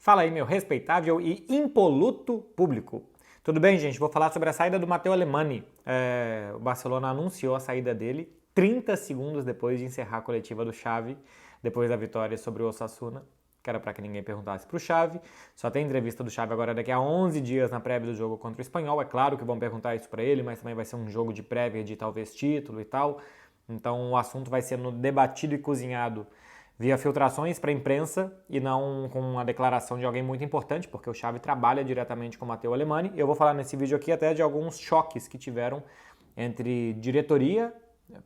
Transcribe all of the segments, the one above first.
Fala aí, meu respeitável e impoluto público. Tudo bem, gente? Vou falar sobre a saída do Matteo Alemany. O Barcelona anunciou a saída dele 30 segundos depois de encerrar a coletiva do Xavi, depois da vitória sobre o Osasuna, que era para que ninguém perguntasse para o Xavi. Só tem entrevista do Xavi agora daqui a 11 dias na prévia do jogo contra o Espanhol. É claro que vão perguntar isso para ele, mas também vai ser um jogo de prévia de talvez título e tal. Então o assunto vai sendo debatido e cozinhado via filtrações para a imprensa e não com uma declaração de alguém muito importante, porque o Xavi trabalha diretamente com o Matteo Alemany. Eu vou falar nesse vídeo aqui até de alguns choques que tiveram entre diretoria,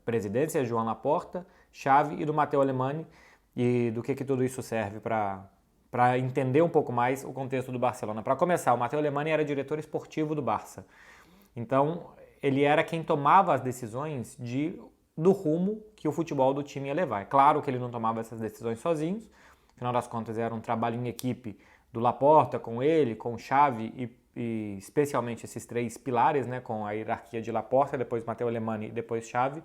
presidência, Joan Laporta, Xavi e do Matteo Alemany, e do que tudo isso serve para entender um pouco mais o contexto do Barcelona. Para começar, o Matteo Alemany era diretor esportivo do Barça. Então, ele era quem tomava as decisões do rumo que o futebol do time ia levar. É claro que ele não tomava essas decisões sozinho, afinal das contas era um trabalho em equipe do Laporta, com ele, com o Xavi e especialmente esses três pilares, né, com a hierarquia de Laporta, depois Matteo Alemany e depois Xavi.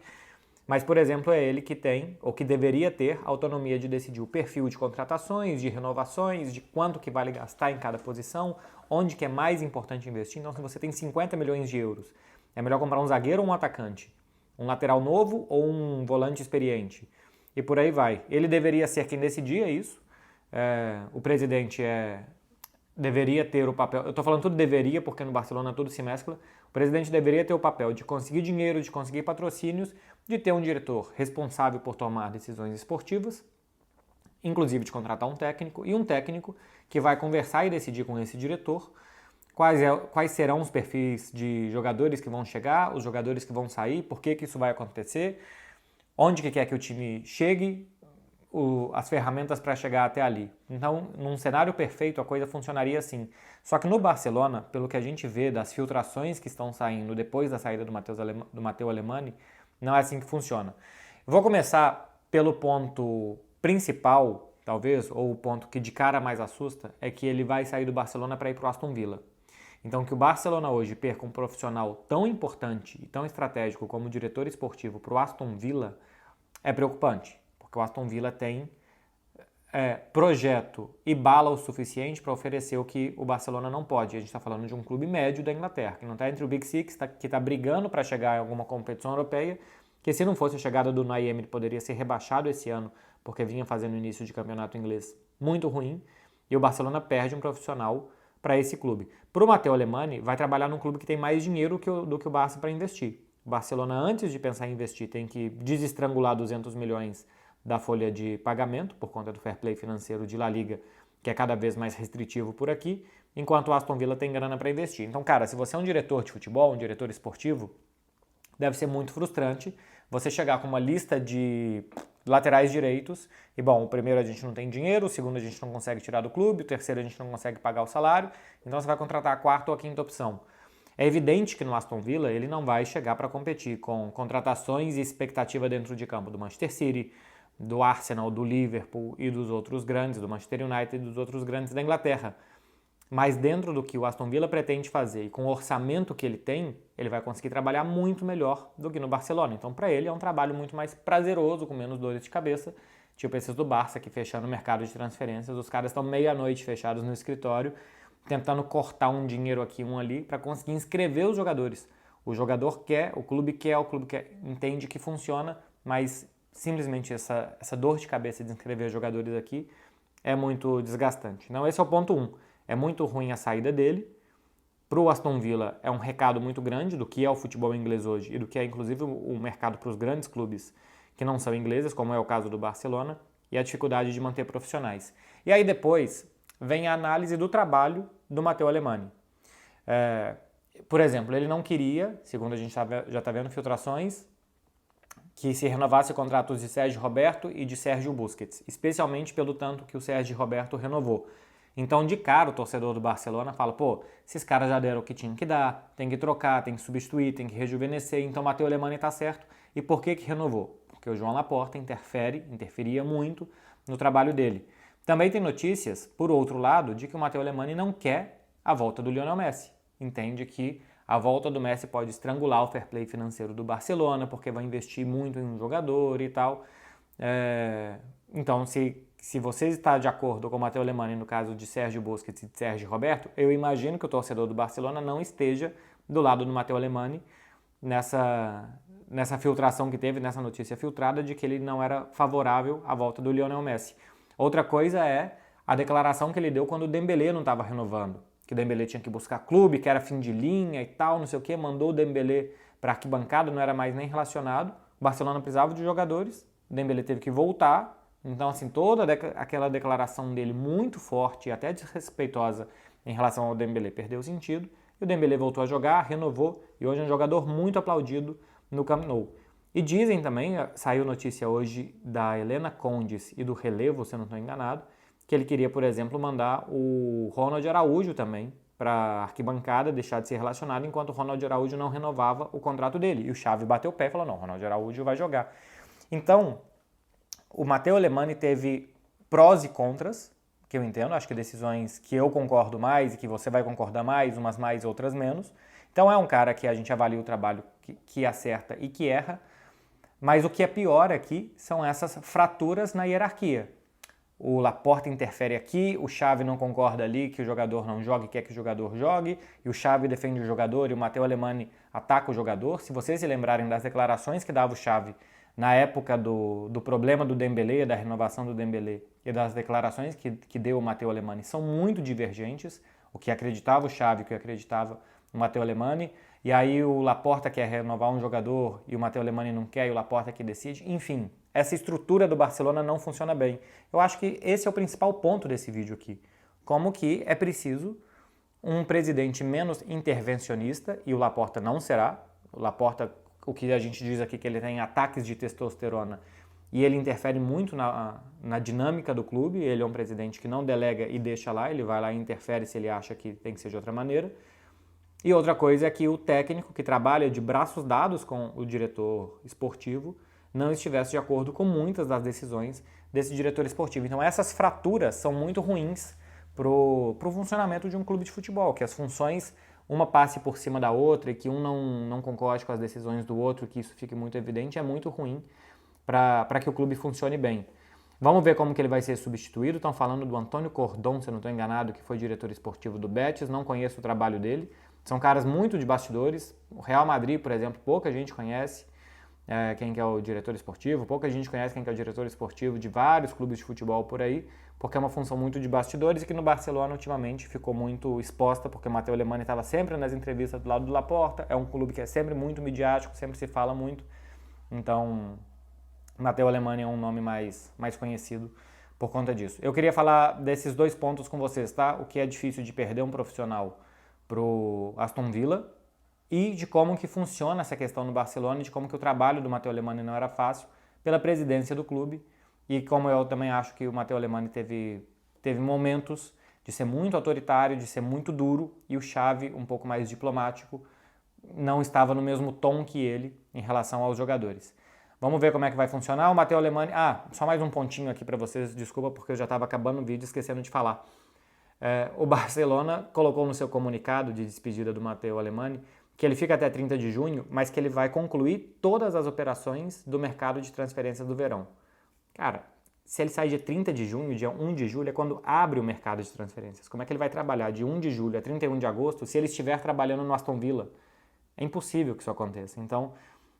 Mas, por exemplo, é ele que tem, ou que deveria ter, autonomia de decidir o perfil de contratações, de renovações, de quanto que vale gastar em cada posição, onde que é mais importante investir. Então, se você tem 50 milhões de euros, é melhor comprar um zagueiro ou um atacante? Um lateral novo ou um volante experiente? E por aí vai. Ele deveria ser quem decidia isso. O presidente deveria ter o papel... Eu estou falando tudo deveria, porque no Barcelona tudo se mescla. O presidente deveria ter o papel de conseguir dinheiro, de conseguir patrocínios, de ter um diretor responsável por tomar decisões esportivas, inclusive de contratar um técnico, e um técnico que vai conversar e decidir com esse diretor quais serão os perfis de jogadores que vão chegar, os jogadores que vão sair, por que isso vai acontecer, onde que quer que o time chegue, as ferramentas para chegar até ali. Então, num cenário perfeito, a coisa funcionaria assim. Só que no Barcelona, pelo que a gente vê das filtrações que estão saindo depois da saída do Matteo Alemany, não é assim que funciona. Vou começar pelo ponto principal, talvez, ou o ponto que de cara mais assusta, é que ele vai sair do Barcelona para ir para o Aston Villa. Então, que o Barcelona hoje perca um profissional tão importante e tão estratégico como diretor esportivo para o Aston Villa é preocupante, porque o Aston Villa tem projeto e bala o suficiente para oferecer o que o Barcelona não pode. A gente está falando de um clube médio da Inglaterra, que não está entre o Big Six, que está brigando para chegar em alguma competição europeia, que se não fosse a chegada do Unai Emery poderia ser rebaixado esse ano, porque vinha fazendo início de campeonato inglês muito ruim, e o Barcelona perde um profissional para esse clube. Para o Matteo Alemany, vai trabalhar num clube que tem mais dinheiro do que o Barça para investir. O Barcelona, antes de pensar em investir, tem que desestrangular 200 milhões da folha de pagamento, por conta do fair play financeiro de La Liga, que é cada vez mais restritivo por aqui, enquanto o Aston Villa tem grana para investir. Então, cara, se você é um diretor de futebol, um diretor esportivo, deve ser muito frustrante você chegar com uma lista de laterais direitos e, bom, o primeiro a gente não tem dinheiro, o segundo a gente não consegue tirar do clube, o terceiro a gente não consegue pagar o salário, então você vai contratar a quarta ou a quinta opção. É evidente que no Aston Villa ele não vai chegar para competir com contratações e expectativa dentro de campo do Manchester City, do Arsenal, do Liverpool e dos outros grandes, do Manchester United e dos outros grandes da Inglaterra. Mas dentro do que o Aston Villa pretende fazer e com o orçamento que ele tem, ele vai conseguir trabalhar muito melhor do que no Barcelona. Então, para ele, é um trabalho muito mais prazeroso, com menos dores de cabeça, tipo esses do Barça, que fechando o mercado de transferências, os caras estão meia-noite fechados no escritório, tentando cortar um dinheiro aqui, um ali, para conseguir inscrever os jogadores. O jogador quer, o clube quer, entende que funciona, mas simplesmente essa dor de cabeça de inscrever jogadores aqui é muito desgastante. Então, esse é o ponto 1. É muito ruim a saída dele. Para o Aston Villa é um recado muito grande do que é o futebol inglês hoje e do que é inclusive o mercado para os grandes clubes que não são ingleses, como é o caso do Barcelona, e a dificuldade de manter profissionais. E aí depois vem a análise do trabalho do Matteo Alemany. Por exemplo, ele não queria, segundo a gente já está vendo filtrações, que se renovasse contratos de Sérgio Roberto e de Sérgio Busquets, especialmente pelo tanto que o Sérgio Roberto renovou. Então, de cara, o torcedor do Barcelona fala, pô, esses caras já deram o que tinham que dar, tem que trocar, tem que substituir, tem que rejuvenescer, então o Matteo Alemany está certo. E por que renovou? Porque o Joan Laporta interferia muito no trabalho dele. Também tem notícias, por outro lado, de que o Matteo Alemany não quer a volta do Lionel Messi. Entende que a volta do Messi pode estrangular o fair play financeiro do Barcelona, porque vai investir muito em um jogador e tal. Então, se se você está de acordo com o Matteo Alemany no caso de Sérgio Busquets e de Sérgio Roberto, eu imagino que o torcedor do Barcelona não esteja do lado do Matteo Alemany nessa filtração que teve, nessa notícia filtrada de que ele não era favorável à volta do Lionel Messi. Outra coisa é a declaração que ele deu quando o Dembélé não estava renovando, que o Dembélé tinha que buscar clube, que era fim de linha e tal, não sei o que, mandou o Dembélé para arquibancada, não era mais nem relacionado, o Barcelona precisava de jogadores, o Dembélé teve que voltar, então assim, toda aquela declaração dele muito forte e até desrespeitosa em relação ao Dembélé perdeu sentido, e o Dembélé voltou a jogar, renovou, e hoje é um jogador muito aplaudido no Camp Nou. E dizem também, saiu notícia hoje da Helena Condes e do Relevo, se eu não estou enganado, que ele queria, por exemplo, mandar o Ronald Araújo também para a arquibancada, deixar de ser relacionado, enquanto o Ronald Araújo não renovava o contrato dele. E o Xavi bateu o pé e falou, não, o Ronald Araújo vai jogar. Então, o Matteo Alemany teve prós e contras, que eu entendo, acho que decisões que eu concordo mais e que você vai concordar mais, outras menos. Então é um cara que a gente avalia o trabalho que acerta e que erra, mas o que é pior aqui são essas fraturas na hierarquia. O Laporta interfere aqui, o Xavi não concorda ali que o jogador não jogue, quer que o jogador jogue, e o Xavi defende o jogador e o Matteo Alemany ataca o jogador. Se vocês se lembrarem das declarações que dava o Xavi na época do problema do Dembélé, da renovação do Dembélé, e das declarações que deu o Matteo Alemany, são muito divergentes, o que acreditava o Xavi, o que acreditava o Matteo Alemany, e aí o Laporta quer renovar um jogador e o Matteo Alemany não quer e o Laporta que decide. Enfim, essa estrutura do Barcelona não funciona bem. Eu acho que esse é o principal ponto desse vídeo aqui. Como que é preciso um presidente menos intervencionista, e o Laporta não será. O Laporta, o que a gente diz aqui, que ele tem ataques de testosterona e ele interfere muito na dinâmica do clube. Ele é um presidente que não delega e deixa lá, ele vai lá e interfere se ele acha que tem que ser de outra maneira. E outra coisa é que o técnico, que trabalha de braços dados com o diretor esportivo, não estivesse de acordo com muitas das decisões desse diretor esportivo. Então essas fraturas são muito ruins para o funcionamento de um clube de futebol, que as funções, uma passe por cima da outra e que um não concorde com as decisões do outro, que isso fique muito evidente, é muito ruim para que o clube funcione bem. Vamos ver como que ele vai ser substituído. Estão falando do Antônio Cordon, se eu não estou enganado, que foi diretor esportivo do Betis, não conheço o trabalho dele. São caras muito de bastidores. O Real Madrid, por exemplo, pouca gente conhece quem que é o diretor esportivo, pouca gente conhece quem que é o diretor esportivo de vários clubes de futebol por aí, porque é uma função muito de bastidores e que no Barcelona ultimamente ficou muito exposta, porque o Matteo Alemany estava sempre nas entrevistas do lado do Laporta, é um clube que é sempre muito midiático, sempre se fala muito, então Matteo Alemany é um nome mais conhecido por conta disso. Eu queria falar desses dois pontos com vocês, tá? O que é difícil de perder um profissional pro Aston Villa e de como que funciona essa questão no Barcelona e de como que o trabalho do Matteo Alemany não era fácil pela presidência do clube e como eu também acho que o Matteo Alemany teve momentos de ser muito autoritário, de ser muito duro e o Xavi, um pouco mais diplomático, não estava no mesmo tom que ele em relação aos jogadores. Vamos ver como é que vai funcionar. O Matteo Alemany... só mais um pontinho aqui para vocês, desculpa porque eu já estava acabando o vídeo esquecendo de falar. O Barcelona colocou no seu comunicado de despedida do Matteo Alemany que ele fica até 30 de junho, mas que ele vai concluir todas as operações do mercado de transferências do verão. Cara, se ele sair dia 30 de junho, dia 1 de julho, é quando abre o mercado de transferências. Como é que ele vai trabalhar de 1 de julho a 31 de agosto se ele estiver trabalhando no Aston Villa? É impossível que isso aconteça. Então,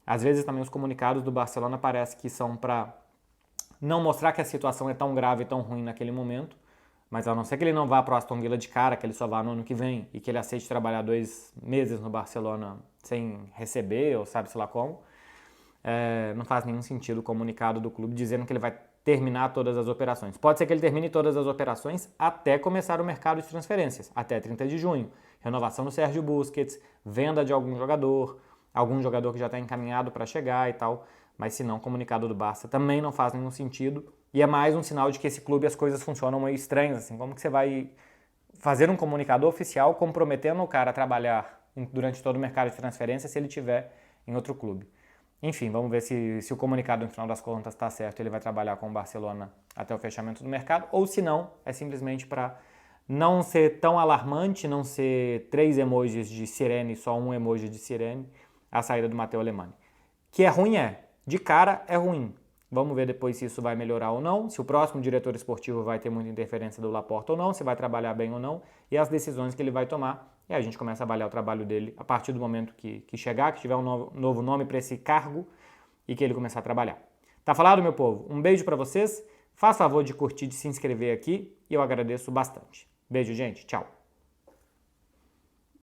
às vezes também os comunicados do Barcelona parece que são para não mostrar que a situação é tão grave e tão ruim naquele momento, mas a não ser que ele não vá para o Aston Villa de cara, que ele só vá no ano que vem e que ele aceite trabalhar 2 meses no Barcelona sem receber ou sabe-se lá como, não faz nenhum sentido o comunicado do clube dizendo que ele vai terminar todas as operações. Pode ser que ele termine todas as operações até começar o mercado de transferências, até 30 de junho. Renovação do Sérgio Busquets, venda de algum jogador que já está encaminhado para chegar e tal, mas se não, o comunicado do Barça também não faz nenhum sentido. E é mais um sinal de que esse clube as coisas funcionam meio estranhas, assim, como que você vai fazer um comunicado oficial comprometendo o cara a trabalhar durante todo o mercado de transferência se ele estiver em outro clube. Enfim, vamos ver se o comunicado no final das contas está certo, ele vai trabalhar com o Barcelona até o fechamento do mercado, ou se não, é simplesmente para não ser tão alarmante, não ser 3 emojis de sirene, só um emoji de sirene, a saída do Matteo Alemany. Que é ruim de cara é ruim. Vamos ver depois se isso vai melhorar ou não, se o próximo diretor esportivo vai ter muita interferência do Laporta ou não, se vai trabalhar bem ou não, e as decisões que ele vai tomar. E aí a gente começa a avaliar o trabalho dele a partir do momento que chegar, que tiver um novo nome para esse cargo e que ele começar a trabalhar. Tá falado, meu povo? Um beijo para vocês. Faça favor de curtir, de se inscrever aqui e eu agradeço bastante. Beijo, gente. Tchau.